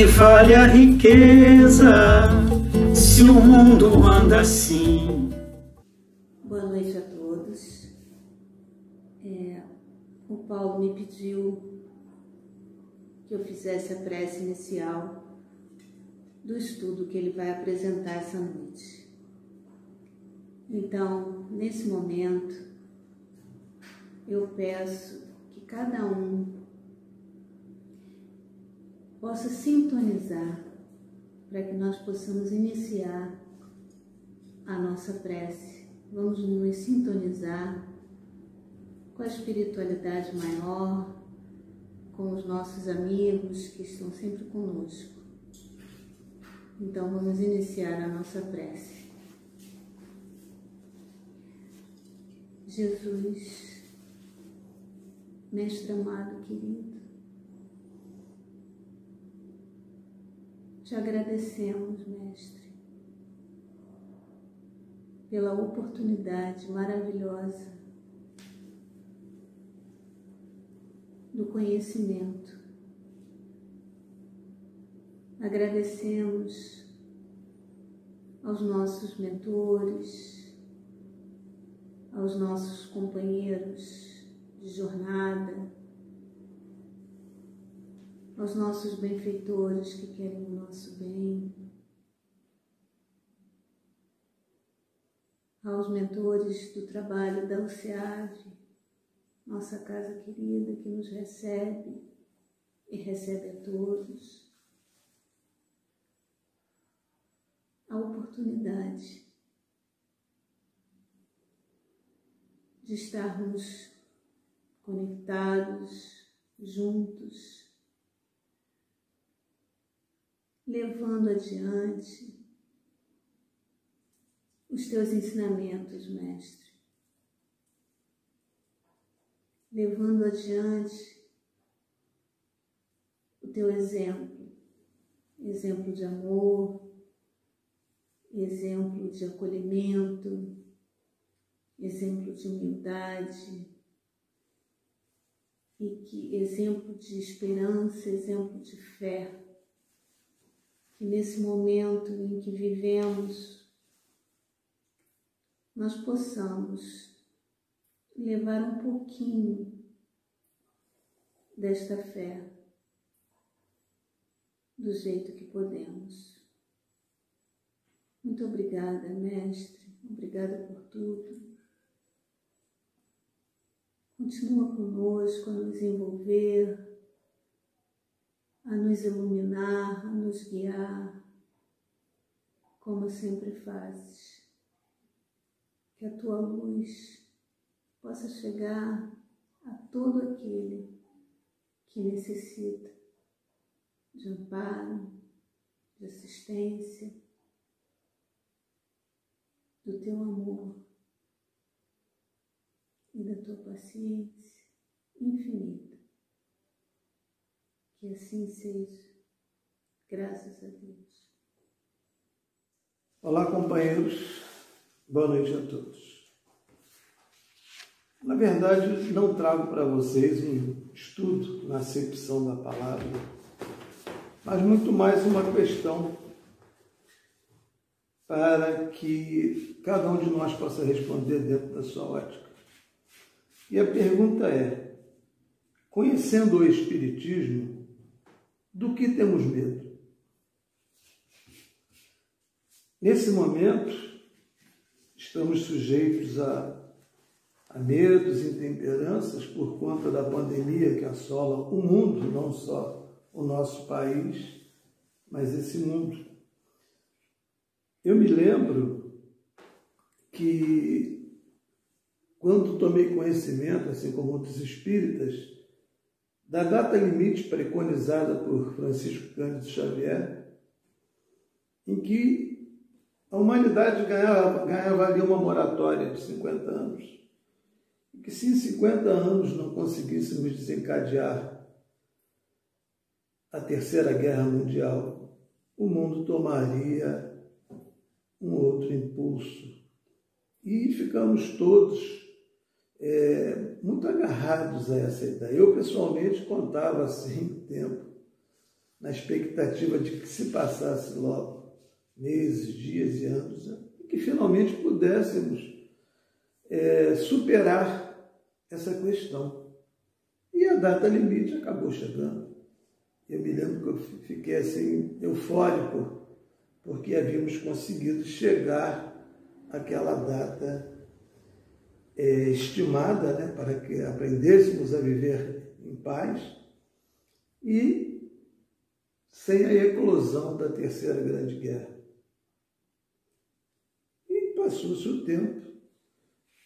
que vale a riqueza se o mundo anda assim? Boa noite a todos. O Paulo me pediu que eu fizesse a prece inicial do estudo que ele vai apresentar essa noite. Então, nesse momento, eu peço que cada um possa sintonizar para que nós possamos iniciar a nossa prece. Vamos nos sintonizar com a espiritualidade maior, com os nossos amigos que estão sempre conosco. Então, vamos iniciar a nossa prece. Jesus, Mestre amado, querido, te agradecemos, Mestre, pela oportunidade maravilhosa do conhecimento. Agradecemos aos nossos mentores, aos nossos companheiros de jornada, aos nossos benfeitores que querem o nosso bem, aos mentores do trabalho da UCEAV, nossa casa querida que nos recebe e recebe a todos. A oportunidade de estarmos conectados, juntos, levando adiante os teus ensinamentos, Mestre, levando adiante o teu exemplo de amor, exemplo de acolhimento, exemplo de humildade, exemplo de esperança, exemplo de fé, que nesse momento em que vivemos, nós possamos levar um pouquinho desta fé do jeito que podemos. Muito obrigada, Mestre, obrigada por tudo. Continua conosco a nos envolver, a nos iluminar, a nos guiar, como sempre fazes. Que a tua luz possa chegar a todo aquele que necessita de amparo, de assistência, do teu amor e da tua paciência infinita. Que assim seja, graças a Deus. Olá, companheiros, boa noite a todos. Na verdade, não trago para vocês um estudo na acepção da palavra, mas muito mais uma questão para que cada um de nós possa responder dentro da sua ótica. E a pergunta é: conhecendo o Espiritismo, do que temos medo? Nesse momento, estamos sujeitos a medos e intemperanças por conta da pandemia que assola o mundo, não só o nosso país, mas esse mundo. Eu me lembro que, quando tomei conhecimento, assim como outros espíritas, da data limite preconizada por Francisco Cândido Xavier, em que a humanidade ganhava ali uma moratória de 50 anos. E que se em 50 anos não conseguíssemos desencadear a Terceira Guerra Mundial, o mundo tomaria um outro impulso. E ficamos todos muito agarrados a essa ideia. Eu, pessoalmente, contava assim o tempo na expectativa de que se passasse logo meses, dias e anos, e que finalmente pudéssemos superar essa questão. E a data limite acabou chegando. Eu me lembro que eu fiquei assim eufórico, porque havíamos conseguido chegar àquela data estimada, né, para que aprendêssemos a viver em paz e sem a eclosão da Terceira Grande Guerra. E passou-se o tempo.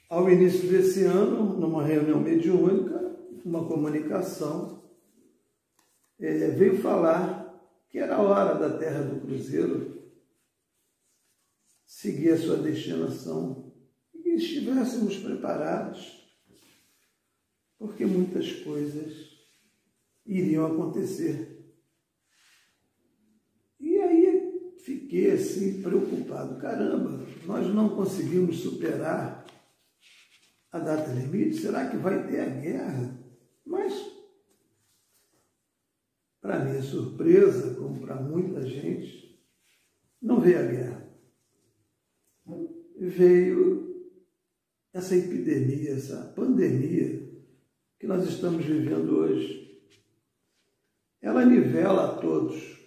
Ao início desse ano, numa reunião mediúnica, uma comunicação veio falar que era a hora da Terra do Cruzeiro seguir a sua destinação e que estivéssemos preparados, porque muitas coisas iriam acontecer. E aí fiquei assim preocupado. Caramba, nós não conseguimos superar a data limite? Será que vai ter a guerra? Mas, para minha surpresa, como para muita gente, não veio a guerra. Veio essa epidemia, essa pandemia que nós estamos vivendo hoje. Ela nivela a todos,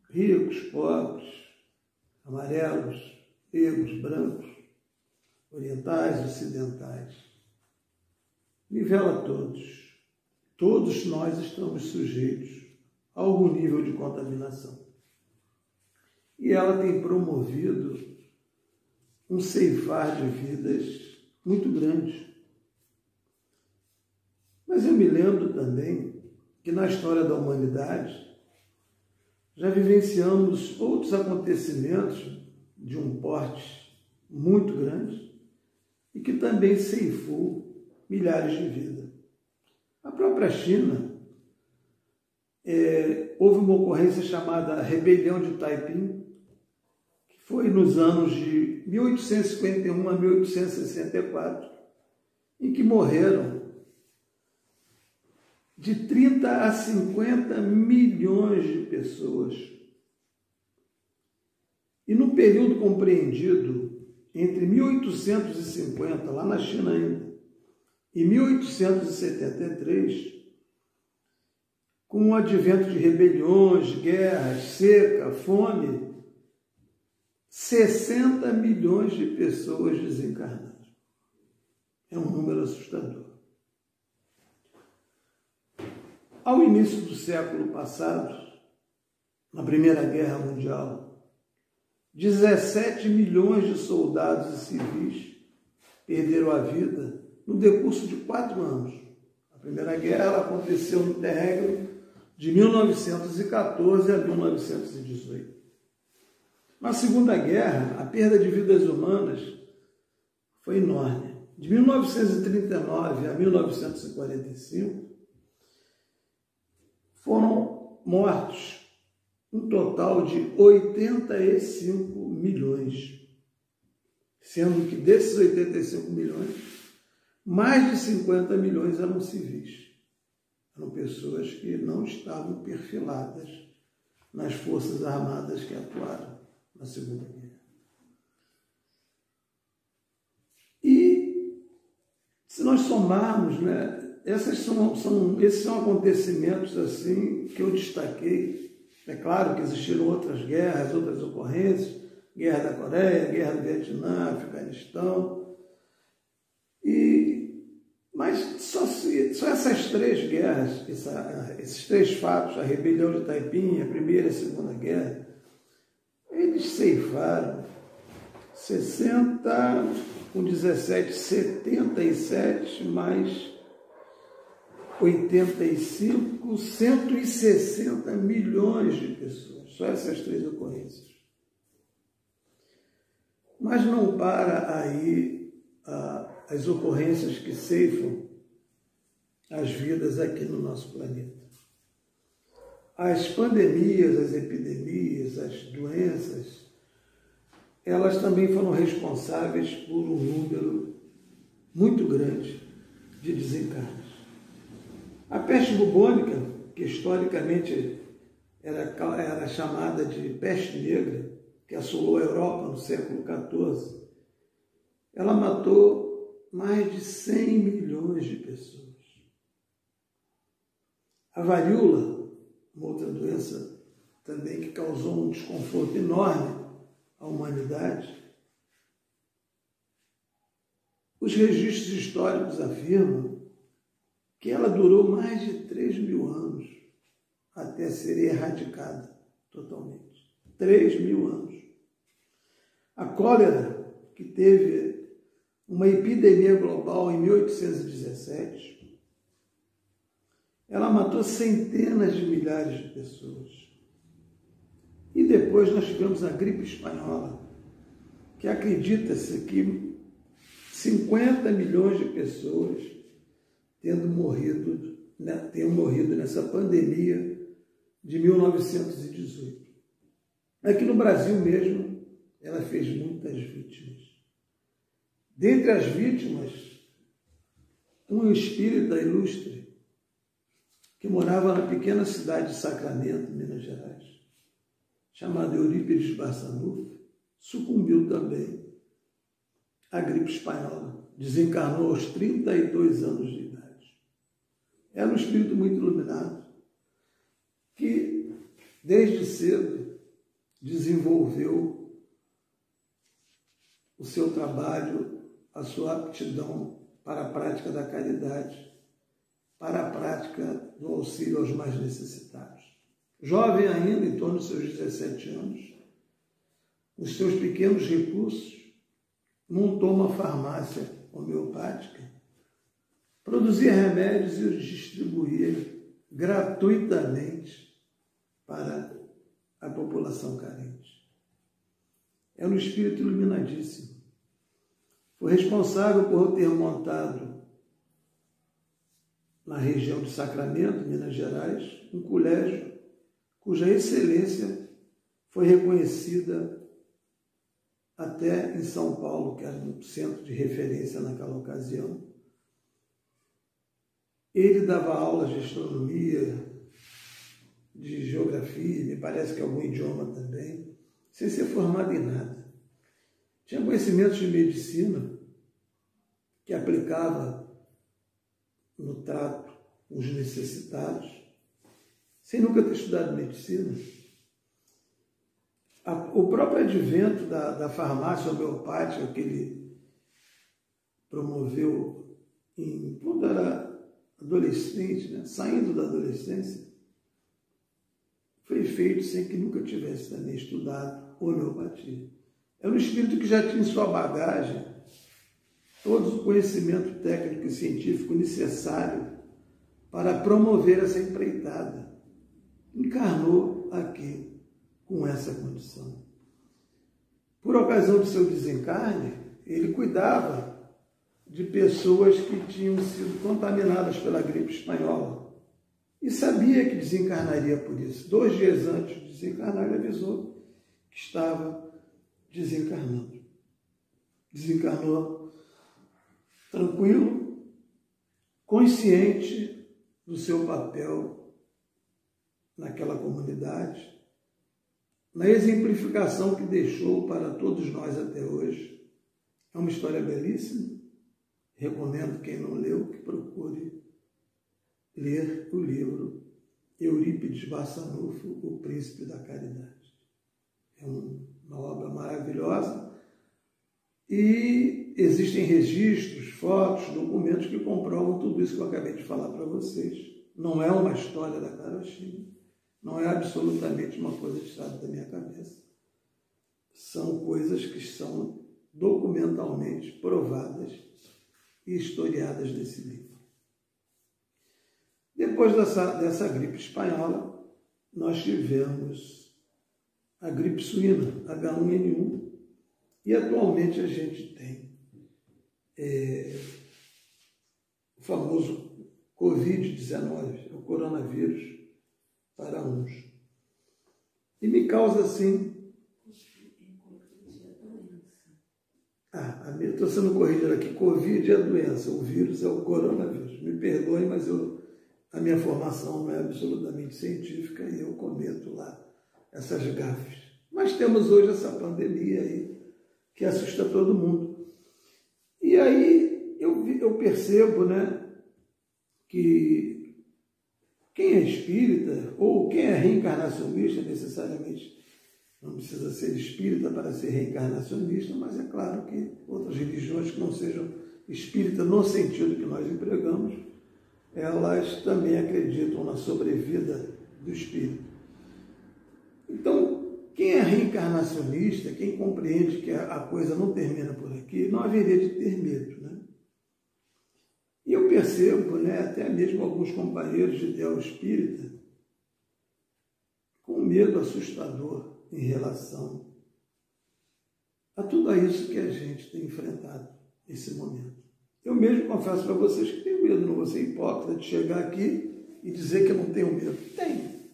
ricos, pobres, amarelos, negros, brancos, orientais, ocidentais. Nivela a todos. Todos nós estamos sujeitos a algum nível de contaminação. E ela tem promovido um ceifar de vidas muito grande. Mas eu me lembro também que na história da humanidade já vivenciamos outros acontecimentos de um porte muito grande e que também ceifou milhares de vidas. A própria China, houve uma ocorrência chamada Rebelião de Taiping, que foi nos anos de 1851 a 1864, em que morreram de 30 a 50 milhões de pessoas. E no período compreendido entre 1850, lá na China ainda, e 1873, com o advento de rebeliões, guerras, seca, fome, 60 milhões de pessoas desencarnaram. É um número assustador. Ao início do século passado, na Primeira Guerra Mundial, 17 milhões de soldados e civis perderam a vida no decurso de 4 anos. A Primeira Guerra aconteceu no interregno de 1914 a 1918. Na Segunda Guerra, a perda de vidas humanas foi enorme. De 1939 a 1945, foram mortos um total de 85 milhões, sendo que desses 85 milhões, mais de 50 milhões eram civis. Eram pessoas que não estavam perfiladas nas forças armadas que atuaram na Segunda Guerra. E se nós somarmos, né, esses são acontecimentos assim que eu destaquei. É claro que existiram outras guerras, outras ocorrências, Guerra da Coreia, Guerra do Vietnã, Afeganistão, mas só essas 3 guerras, esses 3 fatos, a rebelião de Taiping, a Primeira e a Segunda Guerra, eles ceifaram 60, com 17, 77, mais 85, 160 milhões de pessoas. Só essas 3 ocorrências. Mas não para aí as ocorrências que ceifam as vidas aqui no nosso planeta. As pandemias, as epidemias, as doenças, elas também foram responsáveis por um número muito grande de desencarnes. A peste bubônica, que historicamente era chamada de peste negra, que assolou a Europa no século XIV, ela matou mais de 100 milhões de pessoas. A varíola, uma outra doença também que causou um desconforto enorme à humanidade, os registros históricos afirmam que ela durou mais de 3.000 anos até ser erradicada totalmente. 3.000 anos. A cólera, que teve uma epidemia global em 1817, ela matou centenas de milhares de pessoas. E depois nós tivemos a gripe espanhola, que acredita-se que 50 milhões de pessoas tenham morrido nessa pandemia de 1918. Aqui no Brasil mesmo, ela fez muitas vítimas. Dentre as vítimas, um espírita ilustre que morava na pequena cidade de Sacramento, Minas Gerais, chamado Eurípides Barçanufo, sucumbiu também à gripe espanhola. Desencarnou aos 32 anos de idade. Era um espírito muito iluminado, que desde cedo desenvolveu o seu trabalho, a sua aptidão para a prática da caridade, para a prática do auxílio aos mais necessitados. Jovem ainda, em torno dos seus 17 anos, os seus pequenos recursos, montou uma farmácia homeopática, produzia remédios e os distribuía gratuitamente para a população carente. É um espírito iluminadíssimo. Foi responsável por ter montado na região de Sacramento, Minas Gerais, um colégio cuja excelência foi reconhecida até em São Paulo, que era um centro de referência naquela ocasião. Ele dava aulas de astronomia, de geografia, me parece que algum idioma também, sem ser formado em nada. Tinha conhecimentos de medicina que aplicava no trato com os necessitados, sem nunca ter estudado medicina. O próprio advento da farmácia homeopática que ele promoveu quando era adolescente, né, saindo da adolescência, foi feito sem que nunca tivesse também estudado homeopatia. É um espírito que já tinha em sua bagagem todo o conhecimento técnico e científico necessário para promover essa empreitada. Encarnou aqui com essa condição. Por ocasião do seu desencarne, ele cuidava de pessoas que tinham sido contaminadas pela gripe espanhola e sabia que desencarnaria por isso. 2 dias antes de desencarnar, ele avisou que estava desencarnando. Desencarnou tranquilo, consciente do seu papel naquela comunidade, na exemplificação que deixou para todos nós até hoje. É uma história belíssima. Recomendo quem não leu que procure ler o livro Eurípides Barçanufo, O Príncipe da Caridade. É uma obra maravilhosa e existem registros, fotos, documentos que comprovam tudo isso que eu acabei de falar para vocês. Não é uma história da carochinha, não é absolutamente uma coisa tirada da minha cabeça. São coisas que são documentalmente provadas e historiadas nesse livro. Depois dessa gripe espanhola, nós tivemos a gripe suína, H1N1, e atualmente a gente tem o famoso Covid-19, o coronavírus para uns. E me causa assim... Estou sendo corrigido aqui. Covid é a doença, o vírus é o coronavírus. Me perdoem, mas a minha formação não é absolutamente científica e eu cometo lá essas gafes. Mas temos hoje essa pandemia aí que assusta todo mundo. E aí eu percebo, né, que quem é espírita ou quem é reencarnacionista necessariamente não precisa ser espírita para ser reencarnacionista, mas é claro que outras religiões que não sejam espírita no sentido que nós empregamos, elas também acreditam na sobrevida do espírito. Então, quem é reencarnacionista, quem compreende que a coisa não termina por aqui, não haveria de ter medo, né? E eu percebo, né, até mesmo alguns companheiros de ideal espírita, com medo assustador em relação a tudo isso que a gente tem enfrentado nesse momento. Eu mesmo confesso para vocês que tenho medo, não vou ser hipócrita de chegar aqui e dizer que eu não tenho medo. Tenho.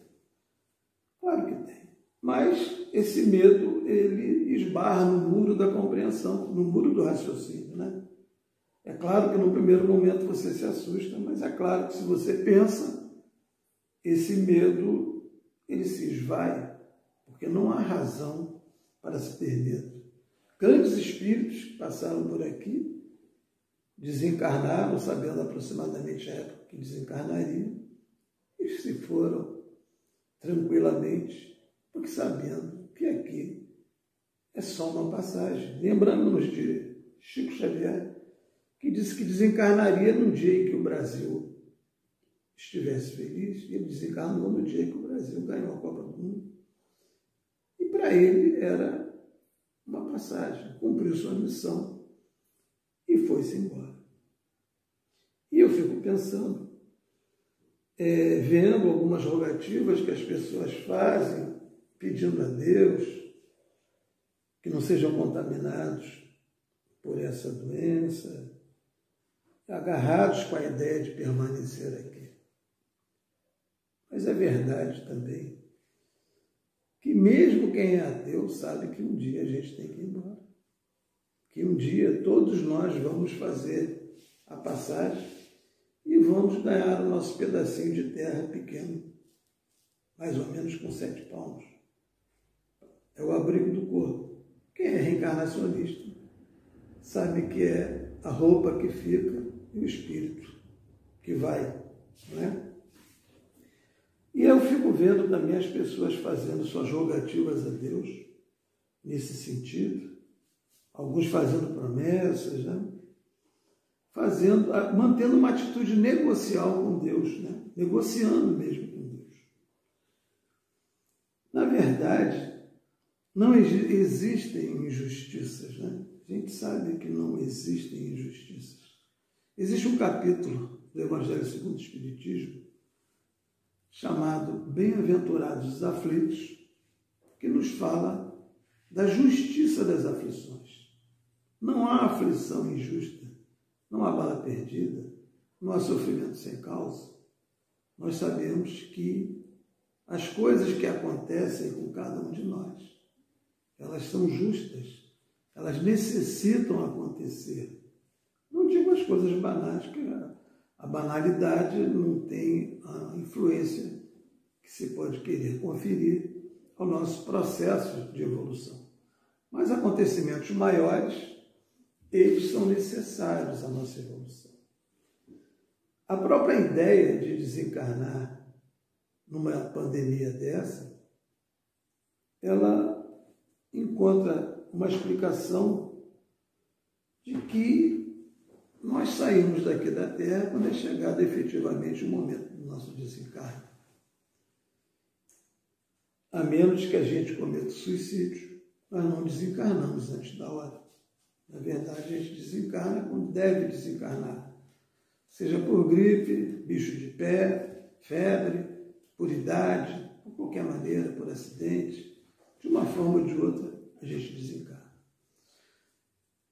Claro que tenho. Mas esse medo, ele esbarra no muro da compreensão, no muro do raciocínio, né? É claro que no primeiro momento você se assusta, mas é claro que se você pensa, esse medo, ele se esvai, porque não há razão para se ter medo. Grandes espíritos que passaram por aqui, desencarnaram, sabendo aproximadamente a época que desencarnariam, e se foram tranquilamente, porque sabendo que aqui é só uma passagem. Lembrando-nos de Chico Xavier, que disse que desencarnaria no dia em que o Brasil estivesse feliz, e ele desencarnou no dia em que o Brasil ganhou a Copa do Mundo. E para ele era uma passagem, cumpriu sua missão e foi-se embora. E eu fico pensando, vendo algumas rogativas que as pessoas fazem, pedindo a Deus que não sejam contaminados por essa doença, agarrados com a ideia de permanecer aqui. Mas é verdade também que mesmo quem é ateu sabe que um dia a gente tem que ir embora. Que um dia todos nós vamos fazer a passagem e vamos ganhar o nosso pedacinho de terra pequeno, mais ou menos com 7 palmos. É o abrigo do corpo. Quem é reencarnacionista sabe que é a roupa que fica e o espírito que vai, não é? E eu fico vendo também as pessoas fazendo suas rogativas a Deus nesse sentido, alguns fazendo promessas, né? Mantendo uma atitude negocial com Deus, né? Negociando mesmo com Deus. Na verdade, não existem injustiças, né? A gente sabe que não existem injustiças. Existe um capítulo do Evangelho segundo o Espiritismo chamado Bem-aventurados os aflitos, que nos fala da justiça das aflições. Não há aflição injusta, não há bala perdida, não há sofrimento sem causa. Nós sabemos que as coisas que acontecem com cada um de nós, elas são justas, elas necessitam acontecer. Não digo as coisas banais, que a banalidade não tem a influência que se pode querer conferir ao nosso processo de evolução. Mas acontecimentos maiores, eles são necessários à nossa evolução. A própria ideia de desencarnar numa pandemia dessa, ela encontra uma explicação de que nós saímos daqui da Terra quando é chegado efetivamente o momento do nosso desencarne. A menos que a gente cometa suicídio, nós não desencarnamos antes da hora. Na verdade, a gente desencarna quando deve desencarnar. Seja por gripe, bicho de pé, febre, por idade, por qualquer maneira, por acidente, de uma forma ou de outra, a gente desencarna.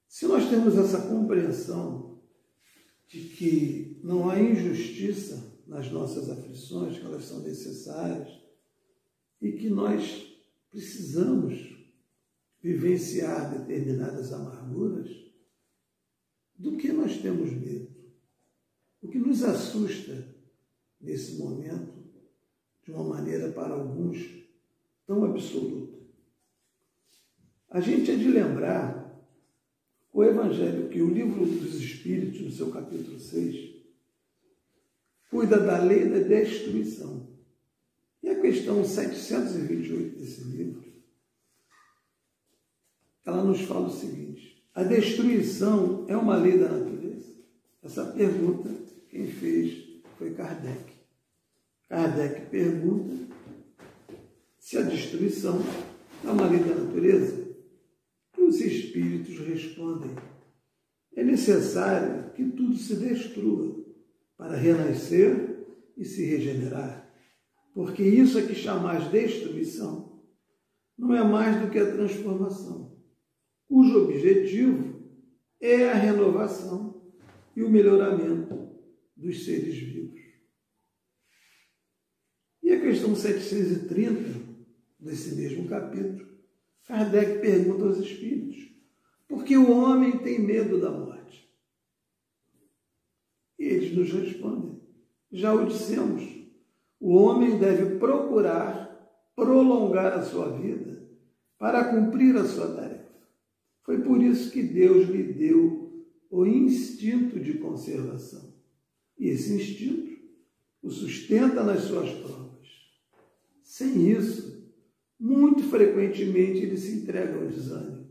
Se nós temos essa compreensão de que não há injustiça nas nossas aflições, que elas são necessárias, e que nós precisamos vivenciar determinadas amarguras, do que nós temos medo? O que nos assusta nesse momento, de uma maneira para alguns tão absoluta. A gente é de lembrar o Evangelho, que o Livro dos Espíritos, no seu capítulo 6, cuida da lei da destruição. E a questão 728 desse livro, ela nos fala o seguinte: a destruição é uma lei da natureza? Essa pergunta quem fez foi Kardec. Kardec pergunta se a destruição é uma lei da natureza. E os espíritos respondem: é necessário que tudo se destrua para renascer e se regenerar, porque isso é que chamais destruição não é mais do que a transformação, cujo objetivo é a renovação e o melhoramento dos seres vivos. E a questão 730 desse mesmo capítulo, Kardec pergunta aos espíritos: por que o homem tem medo da morte? E eles nos respondem: já o dissemos, o homem deve procurar prolongar a sua vida para cumprir a sua tarefa. Foi por isso que Deus lhe deu o instinto de conservação. E esse instinto o sustenta nas suas provas. Sem isso, muito frequentemente ele se entrega ao desânimo.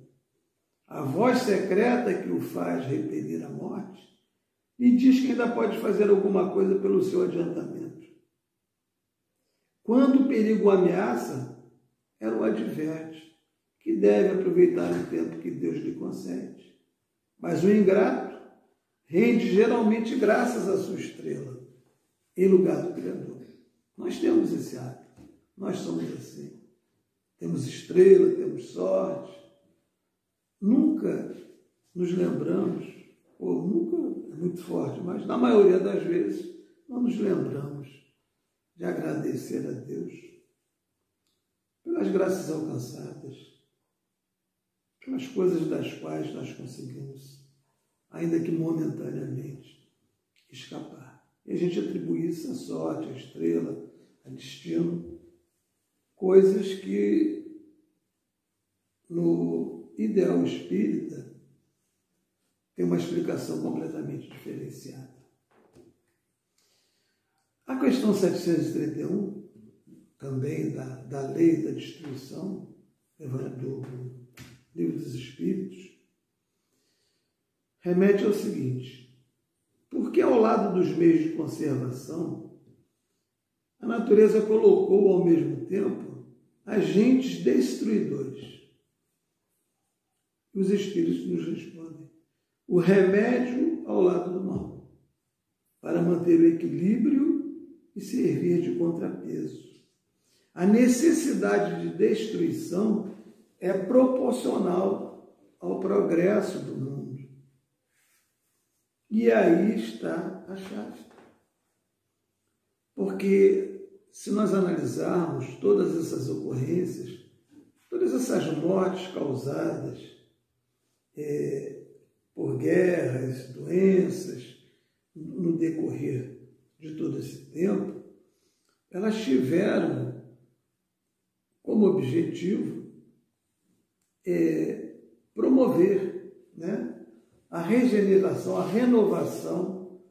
A voz secreta que o faz repelir a morte lhe diz que ainda pode fazer alguma coisa pelo seu adiantamento. Quando o perigo o ameaça, ela o adverte que deve aproveitar o tempo que Deus lhe concede. Mas o ingrato rende geralmente graças à sua estrela, em lugar do Criador. Nós temos esse hábito, nós somos assim. Temos estrela, temos sorte. Nunca nos lembramos, ou nunca é muito forte, mas na maioria das vezes não nos lembramos de agradecer a Deus pelas graças alcançadas, pelas coisas das quais nós conseguimos, ainda que momentaneamente, escapar. E a gente atribui isso à sorte, à estrela, a destino, coisas que no ideal espírita tem uma explicação completamente diferenciada. A questão 731, também da lei da destruição, do Livro dos Espíritos, remete ao seguinte: porque ao lado dos meios de conservação, a natureza colocou ao mesmo tempo agentes destruidores. Os Espíritos nos respondem: o remédio ao lado do mal, para manter o equilíbrio e servir de contrapeso. A necessidade de destruição é proporcional ao progresso do mundo. E aí está a chave. Porque se nós analisarmos todas essas ocorrências, todas essas mortes causadas por guerras, doenças, no decorrer de todo esse tempo, elas tiveram como objetivo promover, a regeneração, a renovação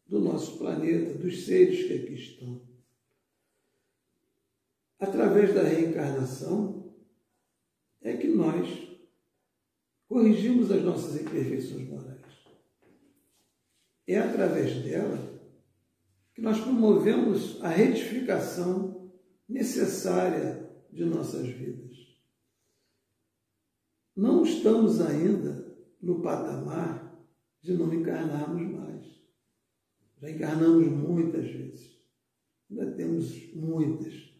do nosso planeta, dos seres que aqui estão. Através da reencarnação é que nós corrigimos as nossas imperfeições morais. É através dela que nós promovemos a retificação necessária de nossas vidas. Não estamos ainda no patamar de não encarnarmos mais. Já encarnamos muitas vezes. Ainda temos muitas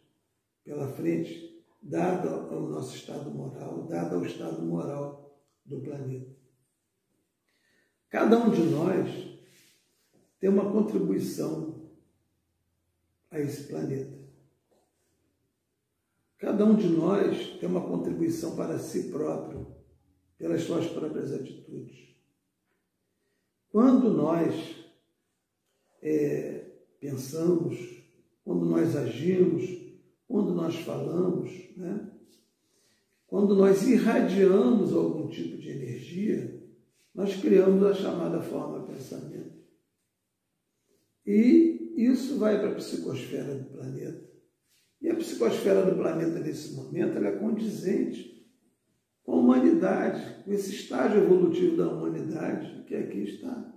pela frente, dado ao nosso estado moral, dado ao estado moral do planeta. Cada um de nós tem uma contribuição a esse planeta. Cada um de nós tem uma contribuição para si próprio, pelas suas próprias atitudes. Quando nós pensamos, quando nós agimos, quando nós falamos, né? Quando nós irradiamos algum tipo de energia, nós criamos a chamada forma pensamento. E isso vai para a psicosfera do planeta. E a psicosfera do planeta, nesse momento, ela é condizente com a humanidade, com esse estágio evolutivo da humanidade que aqui está.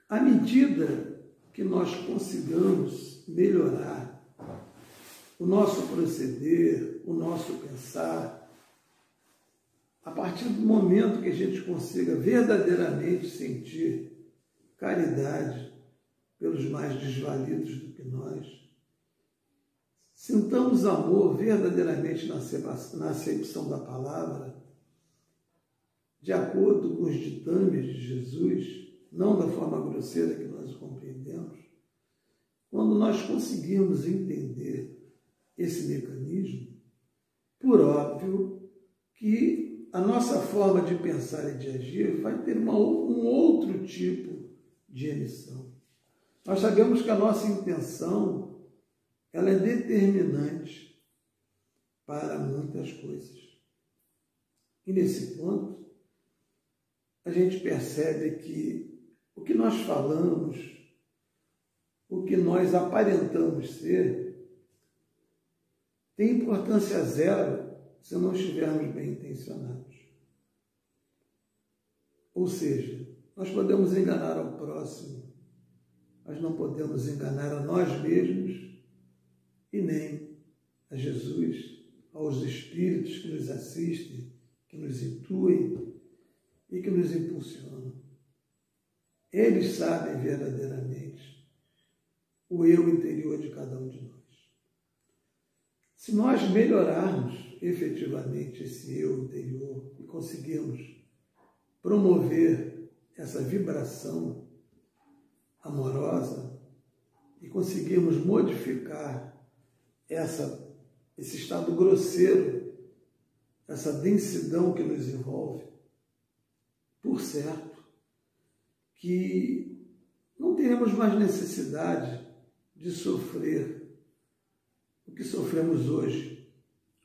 À medida que nós consigamos melhorar o nosso proceder, o nosso pensar, a partir do momento que a gente consiga verdadeiramente sentir caridade pelos mais desvalidos do que nós, sintamos amor verdadeiramente na acepção da palavra, de acordo com os ditames de Jesus, não da forma grosseira que nós o compreendemos. Quando nós conseguirmos entender esse mecanismo, por óbvio que a nossa forma de pensar e de agir vai ter um outro tipo de emissão. Nós sabemos que a nossa intenção ela é determinante para muitas coisas. E nesse ponto, a gente percebe que o que nós falamos, o que nós aparentamos ser, tem importância zero se não estivermos bem intencionados. Ou seja, nós podemos enganar ao próximo, mas não podemos enganar a nós mesmos e nem a Jesus, aos espíritos que nos assistem, que nos intuem e que nos impulsionam. Eles sabem verdadeiramente o eu interior de cada um de nós. Se nós melhorarmos efetivamente esse eu interior e conseguirmos promover essa vibração amorosa e conseguirmos modificar esse estado grosseiro, essa densidão que nos envolve, por certo que não teremos mais necessidade de sofrer o que sofremos hoje,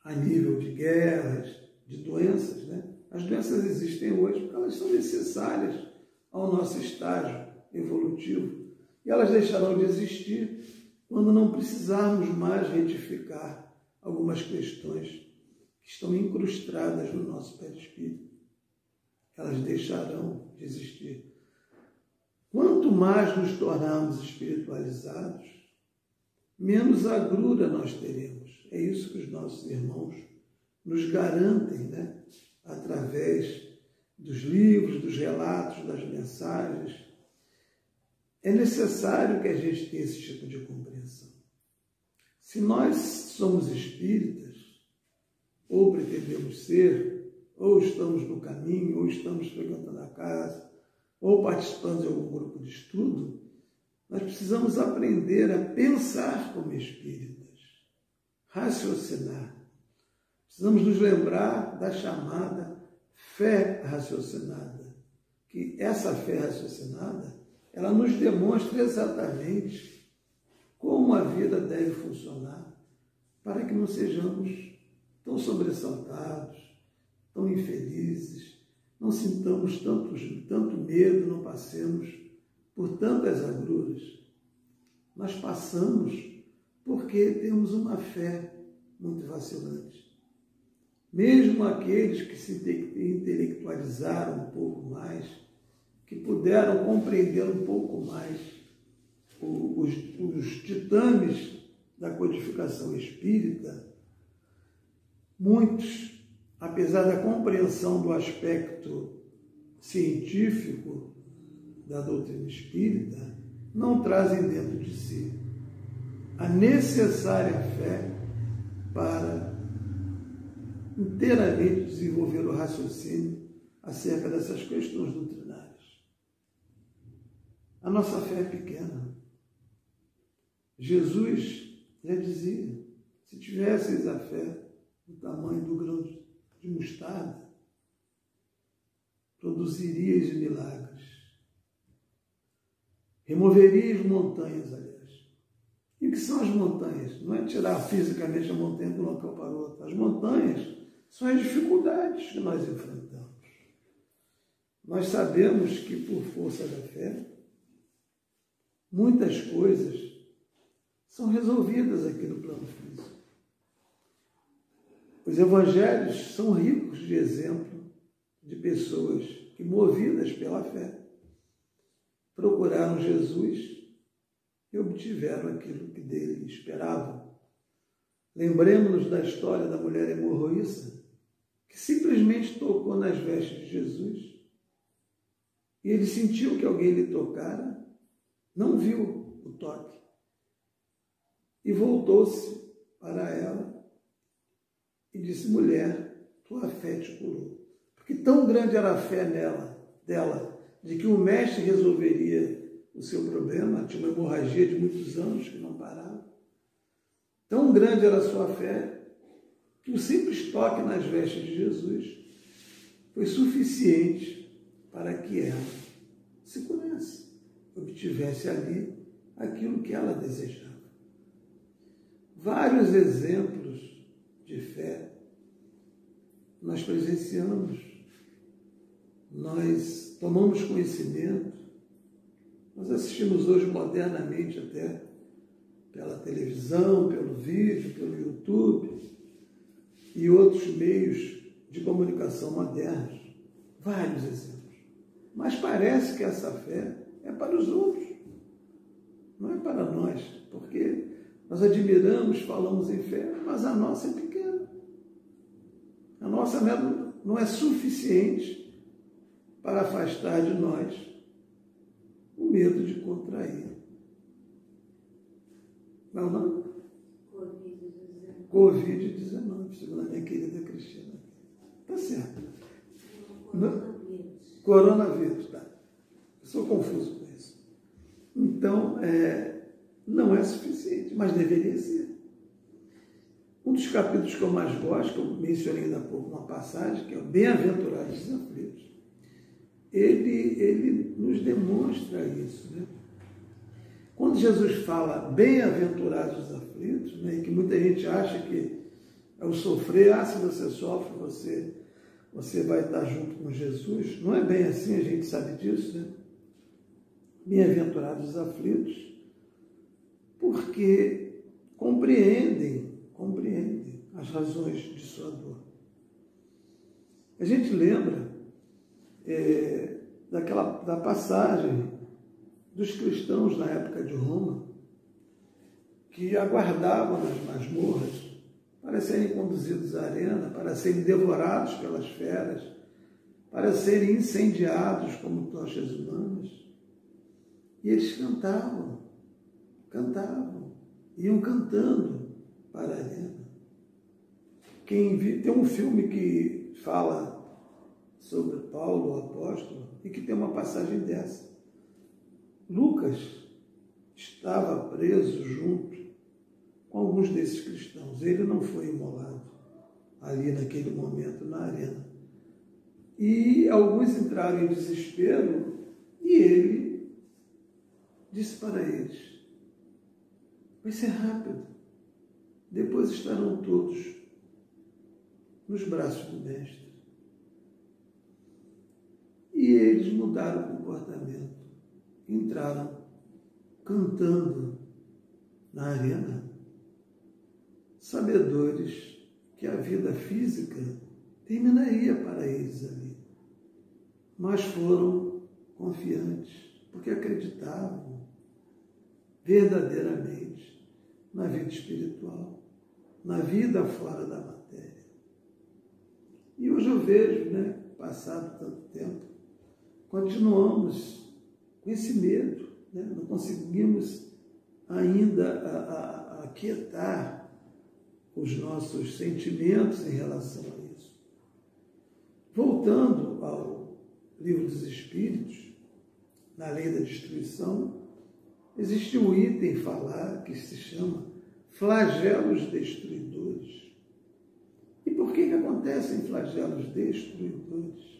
a nível de guerras, de doenças, né? As doenças existem hoje porque elas são necessárias ao nosso estágio evolutivo. E elas deixarão de existir quando não precisarmos mais retificar algumas questões que estão incrustadas no nosso perispírito. Elas deixarão de existir. Quanto mais nos tornarmos espiritualizados, menos agrura nós teremos. É isso que os nossos irmãos nos garantem, né? Através dos livros, dos relatos, das mensagens. É necessário que a gente tenha esse tipo de compreensão. Se nós somos espíritas, ou pretendemos ser, ou estamos no caminho, ou estamos frequentando a casa, ou participando de algum grupo de estudo, nós precisamos aprender a pensar como espíritas, raciocinar. Precisamos nos lembrar da chamada fé raciocinada, que essa fé raciocinada, ela nos demonstra exatamente como a vida deve funcionar para que não sejamos tão sobressaltados, tão infelizes, não sintamos tanto medo, não passemos por tantas agruras. Nós passamos porque temos uma fé muito vacilante. Mesmo aqueles que se intelectualizaram um pouco mais, que puderam compreender um pouco mais os ditames da codificação espírita, muitos, apesar da compreensão do aspecto científico da doutrina espírita, não trazem dentro de si a necessária fé para inteiramente desenvolver o raciocínio acerca dessas questões doutrinárias. A nossa fé é pequena. Jesus já dizia, se tivesseis a fé do tamanho do grão de mostarda, produziríeis milagres. removeria as montanhas, aliás. E o que são as montanhas? Não é tirar fisicamente a montanha de um local para o outro. As montanhas são as dificuldades que nós enfrentamos. Nós sabemos que, por força da fé, muitas coisas são resolvidas aqui no plano físico. Os evangelhos são ricos de exemplo de pessoas que, movidas pela fé, procuraram Jesus e obtiveram aquilo que dele esperavam. Lembremos-nos da história da mulher hemorroísta, que simplesmente tocou nas vestes de Jesus, e ele sentiu que alguém lhe tocara, não viu o toque, e voltou-se para ela e disse: mulher, tua fé te curou. Porque tão grande era a fé dela, de que o mestre resolveria o seu problema. Tinha uma hemorragia de muitos anos que não parava. Tão grande era a sua fé, que o simples toque nas vestes de Jesus foi suficiente para que ela se curasse, obtivesse ali aquilo que ela desejava. Vários exemplos de fé nós presenciamos, nós tomamos conhecimento, nós assistimos hoje modernamente até pela televisão, pelo vídeo, pelo YouTube e outros meios de comunicação modernos, vários exemplos. Mas parece que essa fé é para os outros, não é para nós, porque nós admiramos, falamos em fé, mas a nossa é pequena. A nossa não é suficiente para afastar de nós o medo de contrair. Não, não? Covid-19, segundo a minha querida Cristina. Tá certo. Coronavírus, tá. Eu sou confuso com isso. Então, não é suficiente, mas deveria ser. Um dos capítulos que eu mais gosto, que eu mencionei ainda há pouco uma passagem, que é o Bem-aventurados os aflitos, ele nos demonstra isso, né? Quando Jesus fala bem-aventurados os aflitos, né, e que muita gente acha que é o sofrer, se você sofre, você vai estar junto com Jesus. Não é bem assim, a gente sabe disso, né? Bem-aventurados os aflitos, porque compreendem as razões de sua dor. A gente lembra da passagem dos cristãos na época de Roma, que aguardavam nas masmorras para serem conduzidos à arena, para serem devorados pelas feras, para serem incendiados como tochas humanas. E eles cantavam, iam cantando para a arena. Tem um filme que fala sobre Paulo, o apóstolo, e que tem uma passagem dessa. Lucas estava preso junto com alguns desses cristãos. Ele não foi imolado ali naquele momento na arena. E alguns entraram em desespero e ele disse para eles: vai ser rápido, depois estarão todos nos braços do Mestre. E eles mudaram o comportamento, entraram cantando na arena, sabedores que a vida física terminaria para eles ali, mas foram confiantes, porque acreditavam verdadeiramente na vida espiritual, na vida fora da matéria. E hoje eu vejo, né, passado tanto tempo, continuamos com esse medo, né? Não conseguimos ainda aquietar os nossos sentimentos em relação a isso. Voltando ao Livro dos Espíritos, na Lei da Destruição, existe um item falar que se chama flagelos destruidores. E por que acontecem flagelos destruidores?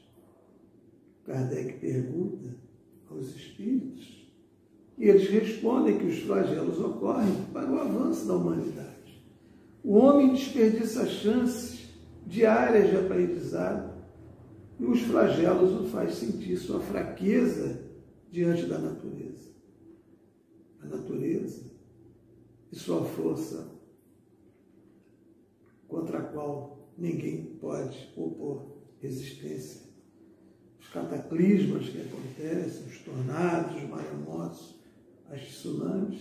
Kardec pergunta aos espíritos, E eles respondem que os flagelos ocorrem para o avanço da humanidade. O homem desperdiça chances diárias de aprendizado e os flagelos o faz sentir sua fraqueza diante da natureza. A natureza e sua força contra a qual ninguém pode opor resistência. Os cataclismas que acontecem, os tornados, os maremotos, as tsunamis,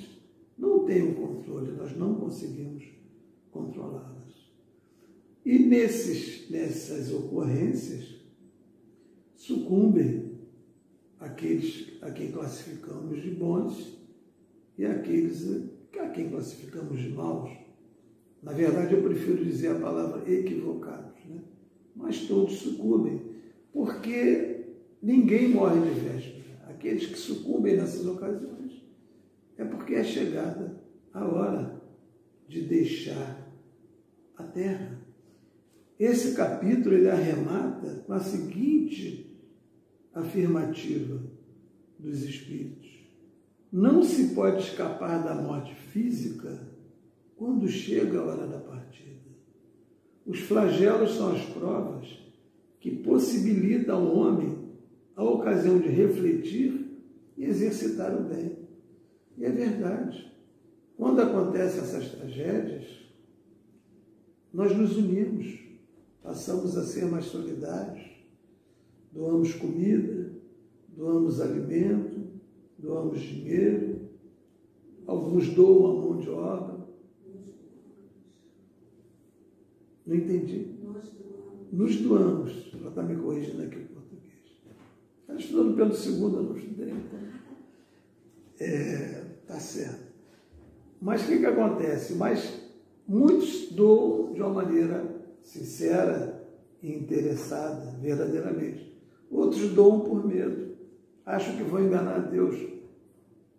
não têm o controle, nós não conseguimos controlá-las. E nessas ocorrências sucumbem aqueles a quem classificamos de bons e aqueles a quem classificamos de maus. Na verdade, eu prefiro dizer a palavra equivocados, né? Mas todos sucumbem, porque ninguém morre de véspera. Aqueles que sucumbem nessas ocasiões é porque é chegada a hora de deixar a terra. Esse capítulo ele arremata com a seguinte afirmativa dos Espíritos: não se pode escapar da morte física quando chega a hora da partida. Os flagelos são as provas que possibilitam ao homem a ocasião de refletir e exercitar o bem. E é verdade. Quando acontecem essas tragédias, nós nos unimos, passamos a ser mais solidários, doamos comida, doamos alimento, doamos dinheiro, alguns doam a mão de obra. Não entendi. Nos doamos. Ela está me corrigindo aqui em português. Ela estudando pelo segundo, eu não estudei, então. Tá certo. Mas o que acontece? Mas muitos doam de uma maneira sincera e interessada, verdadeiramente. Outros doam por medo. Acham que vão enganar Deus,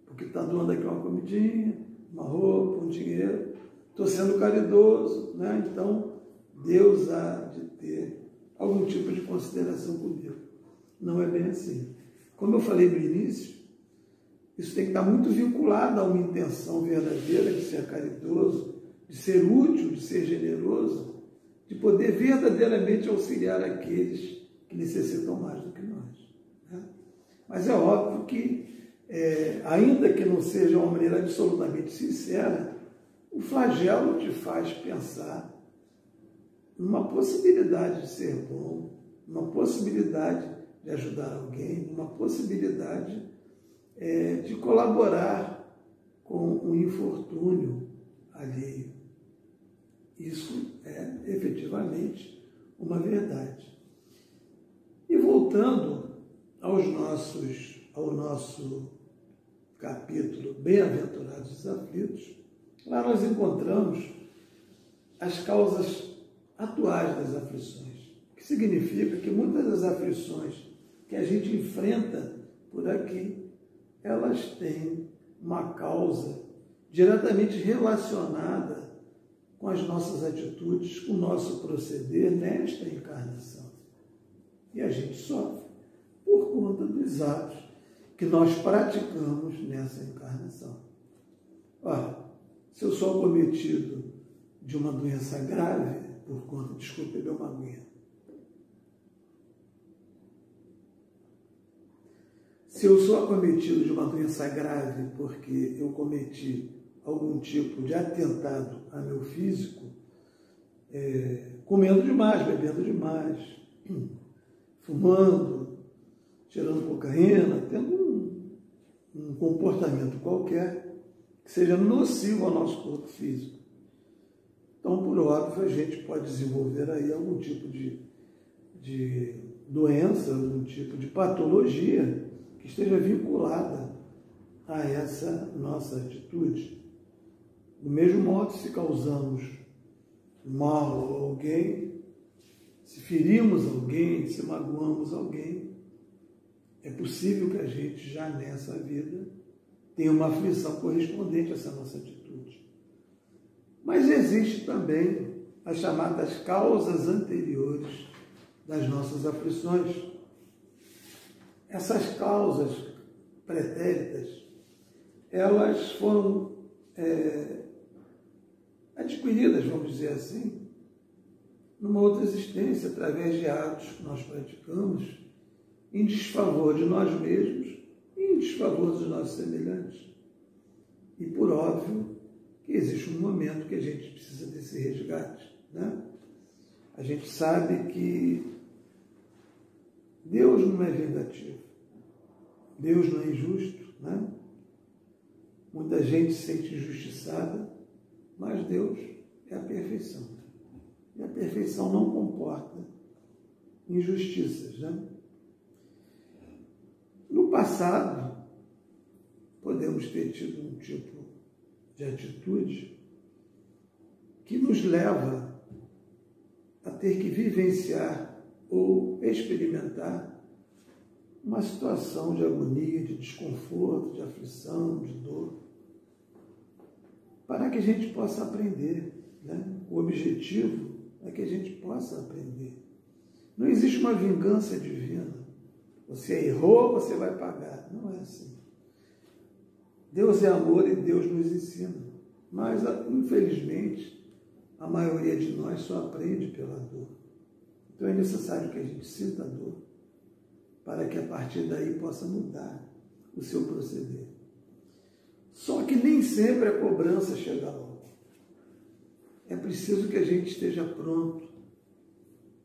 porque está doando aqui uma comidinha, uma roupa, um dinheiro. Estou sendo caridoso, né? Então Deus há de ter algum tipo de consideração comigo. Não é bem assim. Como eu falei no início, isso tem que estar muito vinculado a uma intenção verdadeira de ser caridoso, de ser útil, de ser generoso, de poder verdadeiramente auxiliar aqueles que necessitam mais do que nós, né? Mas é óbvio que, ainda que não seja uma maneira absolutamente sincera, o flagelo te faz pensar numa possibilidade de ser bom, numa possibilidade de ajudar alguém, numa possibilidade de colaborar com o infortúnio alheio. Isso é efetivamente uma verdade. E voltando ao nosso capítulo Bem-aventurados os aflitos, lá nós encontramos as causas atuais das aflições, que significa que muitas das aflições que a gente enfrenta por aqui, elas têm uma causa diretamente relacionada com as nossas atitudes, com o nosso proceder nesta encarnação. E a gente sofre por conta dos atos que nós praticamos nessa encarnação. Ora, se eu sou acometido de uma doença grave, por conta, desculpe, deu uma aguinha. Se eu sou acometido de uma doença grave porque eu cometi algum tipo de atentado a meu físico, comendo demais, bebendo demais, fumando, tirando cocaína, tendo um comportamento qualquer que seja nocivo ao nosso corpo físico. Então, por óbvio, a gente pode desenvolver aí algum tipo de doença, algum tipo de patologia que esteja vinculada a essa nossa atitude. Do mesmo modo, se causamos mal a alguém, se ferimos alguém, se magoamos alguém, é possível que a gente já nessa vida tenha uma aflição correspondente a essa nossa atitude. Mas existe também as chamadas causas anteriores das nossas aflições. Essas causas pretéritas, elas foram adquiridas, vamos dizer assim, numa outra existência, através de atos que nós praticamos em desfavor de nós mesmos e em desfavor dos nossos semelhantes. E, por óbvio, que existe um momento que a gente precisa desse resgate, né? A gente sabe que Deus não é vingativo, Deus não é injusto, né? Muita gente se sente injustiçada, mas Deus é a perfeição. E a perfeição não comporta injustiças, né? No passado, podemos ter tido um tipo de atitude que nos leva a ter que vivenciar ou experimentar uma situação de agonia, de desconforto, de aflição, de dor, para que a gente possa aprender, né? O objetivo é que a gente possa aprender. Não existe uma vingança divina. Você errou, você vai pagar. Não é assim. Deus é amor e Deus nos ensina. Mas, infelizmente, a maioria de nós só aprende pela dor. Então é necessário que a gente sinta a dor para que a partir daí possa mudar o seu proceder. Só que nem sempre a cobrança chega logo. É preciso que a gente esteja pronto,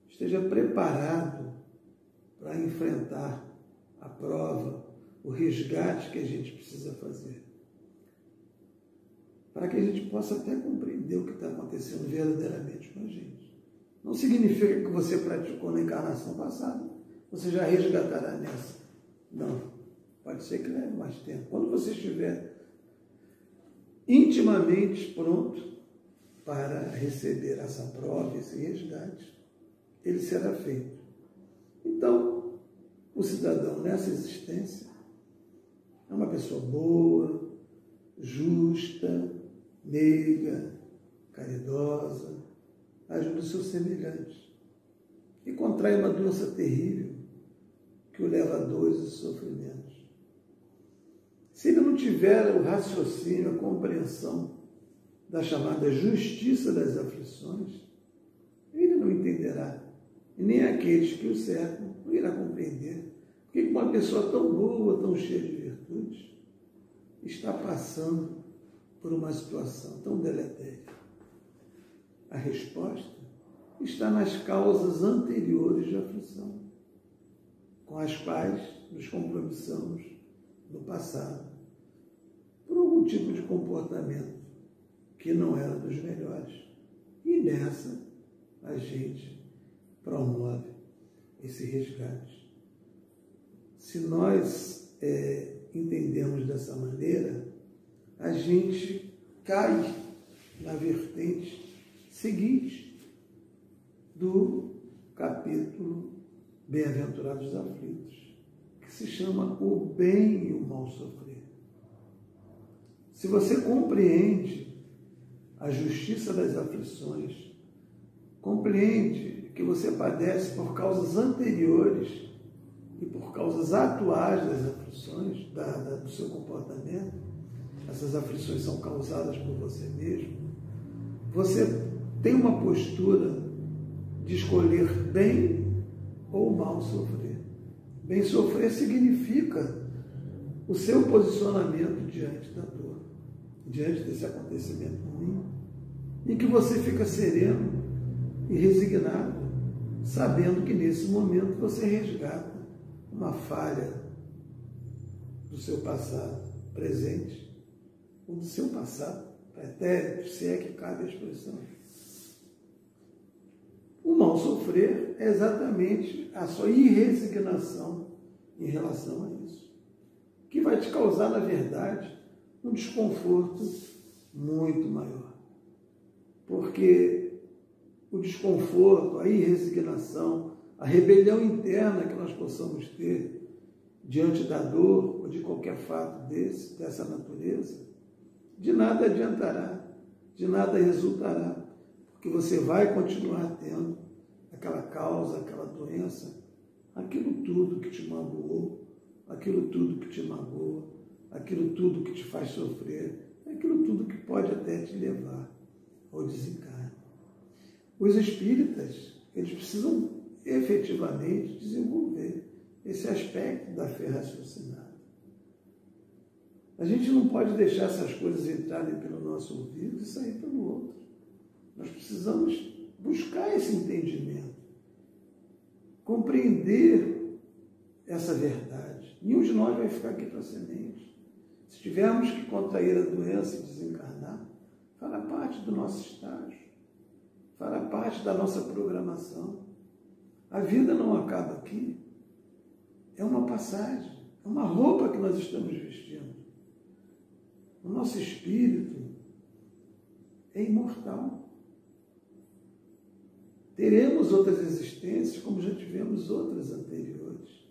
esteja preparado para enfrentar a prova, o resgate que a gente precisa fazer. Para que a gente possa até compreender o que está acontecendo verdadeiramente com a gente. Não significa que você praticou na encarnação passada, você já resgatará nessa. Não. Pode ser que leve mais tempo. Quando você estiver intimamente pronto para receber essa prova, esse resgate, ele será feito. Então, o cidadão nessa existência é uma pessoa boa, justa, meiga, caridosa, ajuda os seus semelhantes e contrai uma doença terrível que o leva a dores e sofrimentos. Se ele não tiver o raciocínio, a compreensão da chamada justiça das aflições, ele não entenderá. E nem aqueles que o cercam não irá compreender porque uma pessoa tão boa, tão cheia de virtudes, está passando por uma situação tão deletéria. A resposta está nas causas anteriores de aflição, com as quais nos compromissamos no passado, por algum tipo de comportamento que não era dos melhores. E nessa a gente promove esse resgate. Se nós entendemos dessa maneira, a gente cai na vertente seguinte do capítulo Bem-aventurados aflitos, que se chama o bem e o mal sofrer. Se você compreende a justiça das aflições, compreende que você padece por causas anteriores e por causas atuais das aflições, do seu comportamento, essas aflições são causadas por você mesmo, você tem uma postura de escolher bem ou mal sofrer. Bem sofrer significa o seu posicionamento diante da dor, diante desse acontecimento ruim, em que você fica sereno e resignado, sabendo que nesse momento você resgata uma falha do seu passado presente, ou do seu passado pretérito, se é que cabe a expressão. O mal sofrer é exatamente a sua irresignação em relação a isso, que vai te causar, na verdade, um desconforto muito maior. Porque o desconforto, a irresignação, a rebelião interna que nós possamos ter diante da dor ou de qualquer fato dessa natureza, de nada adiantará, de nada resultará, porque você vai continuar tendo aquela causa, aquela doença, aquilo tudo que te magoou, aquilo tudo que te magoa, aquilo tudo que te faz sofrer, aquilo tudo que pode até te levar ao desencarne. Os espíritas, eles precisam efetivamente desenvolver esse aspecto da fé raciocinada. A gente não pode deixar essas coisas entrarem pelo nosso ouvido e sair pelo outro. Nós precisamos buscar esse entendimento, compreender essa verdade. Nenhum de nós vai ficar aqui para semente. Se tivermos que contrair a doença e desencarnar, fará parte do nosso estágio, fará parte da nossa programação. A vida não acaba aqui. É uma passagem, é uma roupa que nós estamos vestindo. O nosso espírito é imortal. Teremos outras existências, como já tivemos outras anteriores.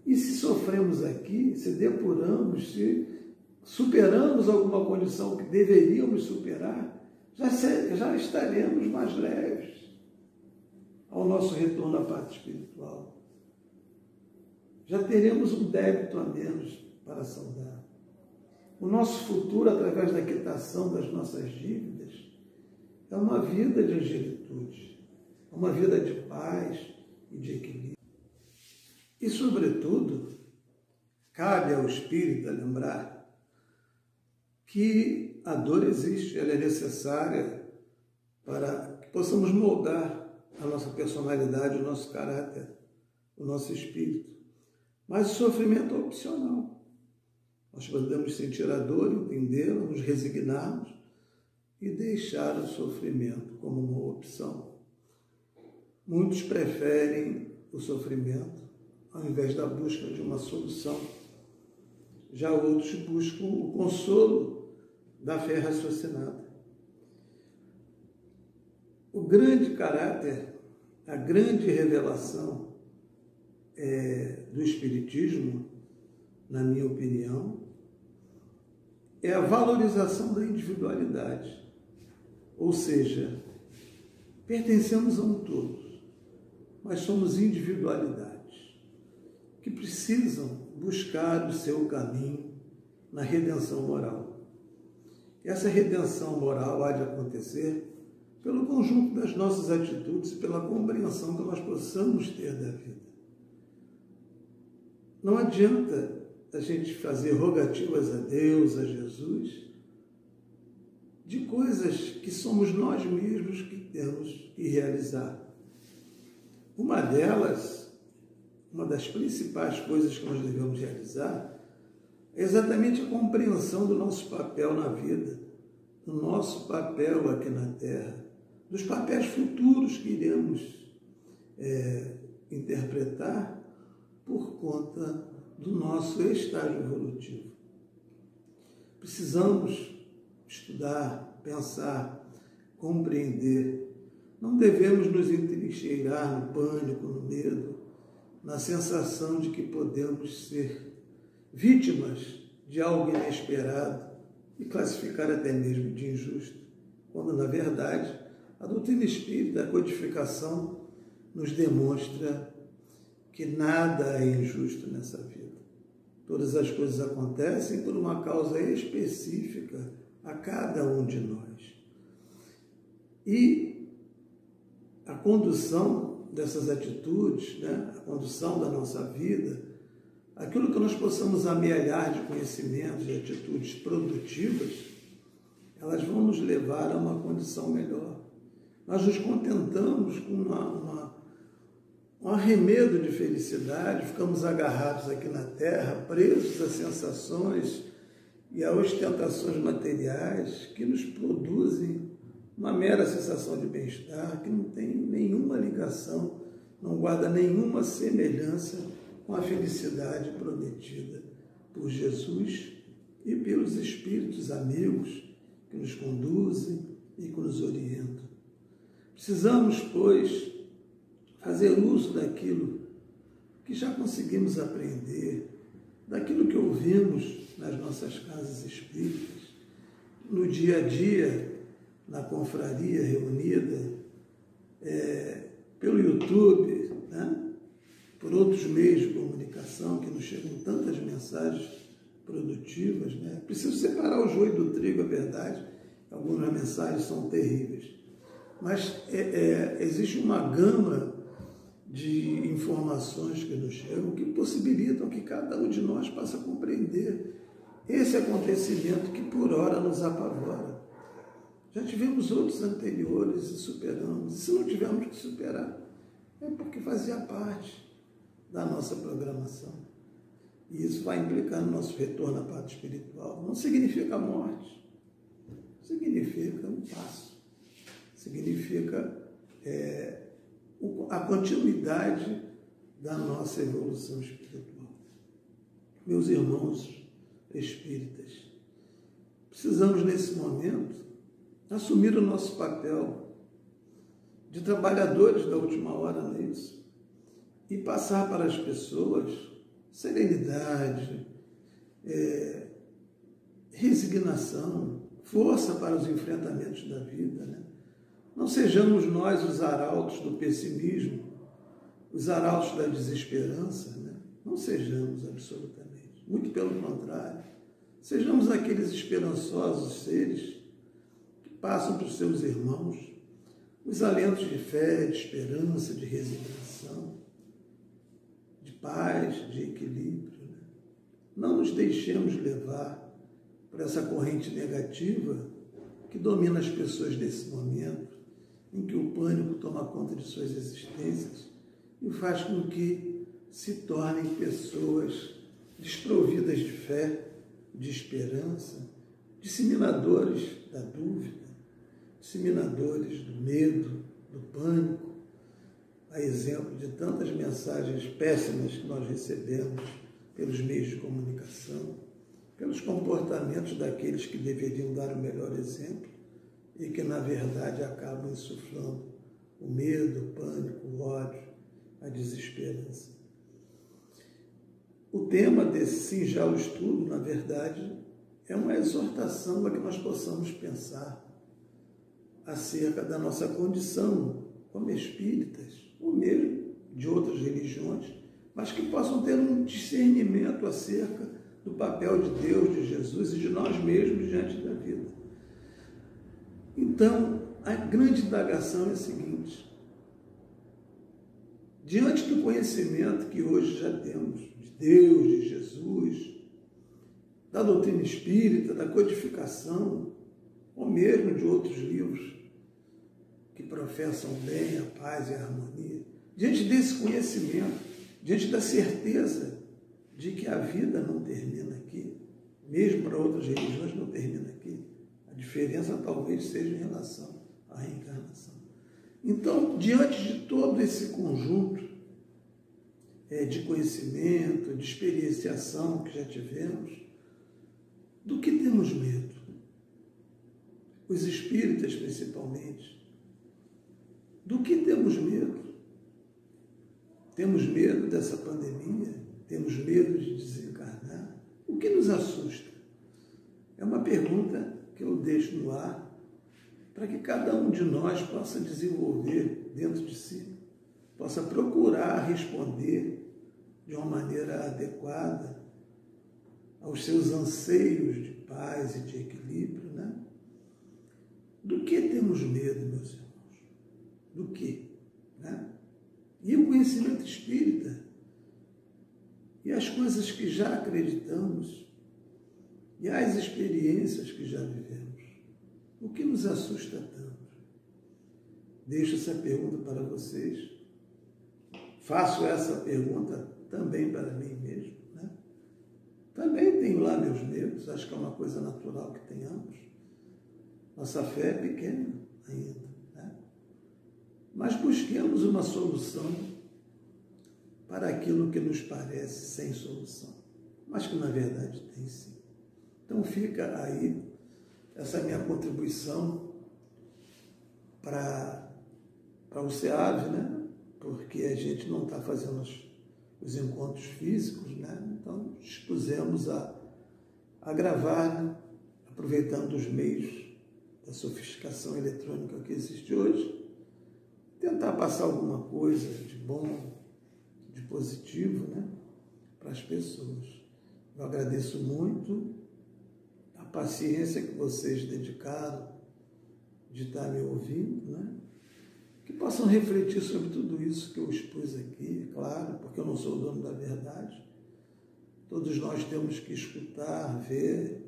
E se sofremos aqui, se depuramos, se superamos alguma condição que deveríamos superar, já estaremos mais leves ao nosso retorno à pátria espiritual. Já teremos um débito a menos para saldar. O nosso futuro, através da quitação das nossas dívidas, é uma vida de angelitude, é uma vida de paz e de equilíbrio. E, sobretudo, cabe ao espírita lembrar que a dor existe, ela é necessária para que possamos moldar a nossa personalidade, o nosso caráter, o nosso espírito. Mas o sofrimento é opcional. Nós podemos sentir a dor, entendê-la, nos resignarmos e deixar o sofrimento como uma opção. Muitos preferem o sofrimento ao invés da busca de uma solução. Já outros buscam o consolo da fé raciocinada. O grande caráter, a grande revelação do Espiritismo, na minha opinião, é a valorização da individualidade. Ou seja, pertencemos a um todo, mas somos individualidades que precisam buscar o seu caminho na redenção moral. Essa redenção moral há de acontecer pelo conjunto das nossas atitudes e pela compreensão que nós possamos ter da vida. Não adianta a gente fazer rogativas a Deus, a Jesus, de coisas que somos nós mesmos que temos que realizar. Uma delas, uma das principais coisas que nós devemos realizar, é exatamente a compreensão do nosso papel na vida, do nosso papel aqui na Terra, dos papéis futuros que iremos interpretar por conta do nosso estágio evolutivo. Precisamos estudar, pensar, compreender. Não devemos nos entrincheirar no pânico, no medo, na sensação de que podemos ser vítimas de algo inesperado e classificar até mesmo de injusto, quando, na verdade, a doutrina espírita, a codificação, nos demonstra que nada é injusto nessa vida. Todas as coisas acontecem por uma causa específica a cada um de nós. E a condução dessas atitudes, a condução da nossa vida, aquilo que nós possamos amealhar de conhecimentos, de atitudes produtivas, elas vão nos levar a uma condição melhor. Nós nos contentamos com um arremedo de felicidade, ficamos agarrados aqui na Terra, presos a sensações e a ostentações materiais que nos produzem uma mera sensação de bem-estar, que não tem nenhuma ligação, não guarda nenhuma semelhança com a felicidade prometida por Jesus e pelos espíritos amigos que nos conduzem e que nos orientam. Precisamos, pois, fazer uso daquilo que já conseguimos aprender, daquilo que ouvimos nas nossas casas espíritas, no dia a dia, na confraria reunida, pelo YouTube, por outros meios de comunicação. comunicação, que nos chegam tantas mensagens produtivas, né? Preciso separar o joio do trigo, é verdade. Algumas mensagens são terríveis. Mas existe uma gama de informações que nos chegam que possibilitam que cada um de nós possa compreender esse acontecimento que por hora nos apavora. Já tivemos outros anteriores e superamos. E se não tivermos que superar, é porque fazia parte da nossa programação. E isso vai implicar no nosso retorno à parte espiritual. Não significa morte, significa um passo, significa a continuidade da nossa evolução espiritual. Meus irmãos espíritas, precisamos nesse momento assumir o nosso papel de trabalhadores da última hora, não é isso? E passar para as pessoas serenidade, resignação, força para os enfrentamentos da vida, né? Não sejamos nós os arautos do pessimismo, os arautos da desesperança, né? Não sejamos absolutamente. Muito pelo contrário. Sejamos aqueles esperançosos seres que passam para os seus irmãos os alentos de fé, de esperança, de resignação, de paz, de equilíbrio, né? Não nos deixemos levar por essa corrente negativa que domina as pessoas nesse momento, em que o pânico toma conta de suas existências e faz com que se tornem pessoas desprovidas de fé, de esperança, disseminadores da dúvida, disseminadores do medo, do pânico, a exemplo de tantas mensagens péssimas que nós recebemos pelos meios de comunicação, pelos comportamentos daqueles que deveriam dar o melhor exemplo e que, na verdade, acabam insuflando o medo, o pânico, o ódio, a desesperança. O tema desse singelo estudo, na verdade, é uma exortação a que nós possamos pensar acerca da nossa condição como espíritas, ou mesmo de outras religiões, mas que possam ter um discernimento acerca do papel de Deus, de Jesus e de nós mesmos diante da vida. Então, a grande indagação é a seguinte: diante do conhecimento que hoje já temos de Deus, de Jesus, da doutrina espírita, da codificação, ou mesmo de outros livros que professam bem a paz e a harmonia, diante desse conhecimento, diante da certeza de que a vida não termina aqui, mesmo para outras religiões não termina aqui, a diferença talvez seja em relação à reencarnação. Então, diante de todo esse conjunto de conhecimento, de experienciação que já tivemos, do que temos medo? Os espíritas, principalmente. Do que temos medo? Temos medo dessa pandemia? Temos medo de desencarnar? O que nos assusta? É uma pergunta que eu deixo no ar para que cada um de nós possa desenvolver dentro de si, possa procurar responder de uma maneira adequada aos seus anseios de paz e de equilíbrio, né? Do que temos medo, meus irmãos? Do que? Né? E o conhecimento espírita, e as coisas que já acreditamos, e as experiências que já vivemos, o que nos assusta tanto? Deixo essa pergunta para vocês. Faço essa pergunta também para mim mesmo, né? Também tenho lá meus medos, acho que é uma coisa natural que tenhamos. Nossa fé é pequena ainda, né? Mas busquemos uma solução para aquilo que nos parece sem solução, mas que na verdade tem sim. Então fica aí essa minha contribuição para o SEAV, né? Porque a gente não está fazendo os encontros físicos, né? Então dispusemos a gravar, né? Aproveitando os meios da sofisticação eletrônica que existe hoje, tentar passar alguma coisa de bom, de positivo, né? para as pessoas. Eu agradeço muito a paciência que vocês dedicaram de estar me ouvindo, né? Que possam refletir sobre tudo isso que eu expus aqui, claro, porque eu não sou o dono da verdade. Todos nós temos que escutar, ver,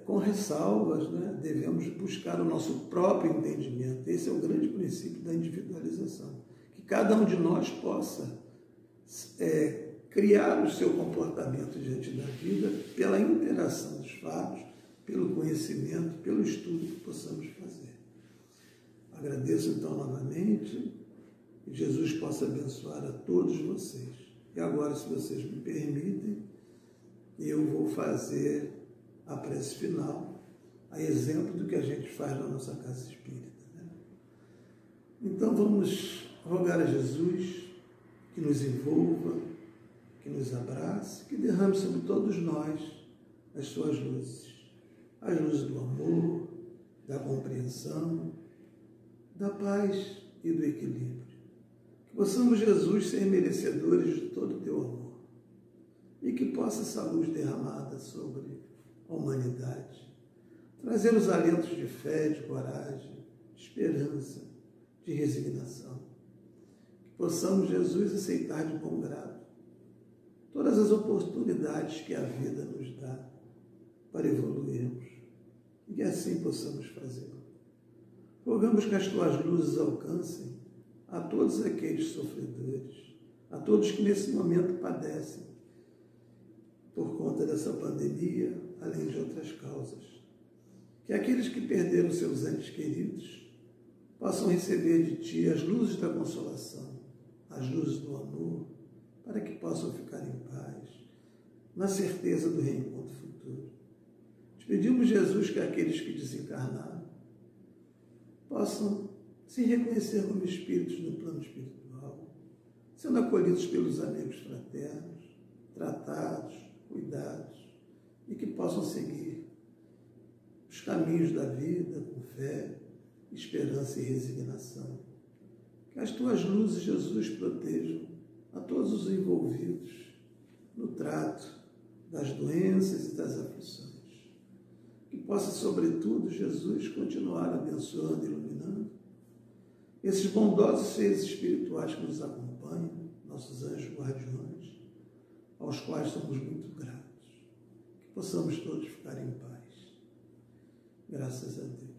com ressalvas, né? Devemos buscar o nosso próprio entendimento. Esse é o grande princípio da individualização. Que cada um de nós possa criar o seu comportamento diante da vida pela interação dos fatos, pelo conhecimento, pelo estudo que possamos fazer. Agradeço então novamente, que Jesus possa abençoar a todos vocês. E agora, se vocês me permitem, eu vou fazer a prece final, a exemplo do que a gente faz na nossa casa espírita, né? Então vamos rogar a Jesus que nos envolva, que nos abrace, que derrame sobre todos nós as suas luzes, as luzes do amor, da compreensão, da paz e do equilíbrio. Que possamos, Jesus, ser merecedores de todo o teu amor e que possa essa luz derramada sobre a humanidade trazer os alentos de fé, de coragem, de esperança, de resignação. Que possamos, Jesus, aceitar de bom grado todas as oportunidades que a vida nos dá para evoluirmos e que assim possamos fazer. Rogamos que as tuas luzes alcancem a todos aqueles sofredores, a todos que nesse momento padecem por conta dessa pandemia, além de outras causas. Que aqueles que perderam seus entes queridos possam receber de ti as luzes da consolação, as luzes do amor, para que possam ficar em paz, na certeza do reencontro futuro. Te pedimos, Jesus, que aqueles que desencarnaram possam se reconhecer como espíritos no plano espiritual, sendo acolhidos pelos amigos fraternos, tratados, cuidados, e que possam seguir os caminhos da vida com fé, esperança e resignação. Que as tuas luzes, Jesus, protejam a todos os envolvidos no trato das doenças e das aflições. Que possa, sobretudo, Jesus, continuar abençoando e iluminando esses bondosos seres espirituais que nos acompanham, nossos anjos guardiões, aos quais somos muito gratos. Que possamos todos ficar em paz. Graças a Deus.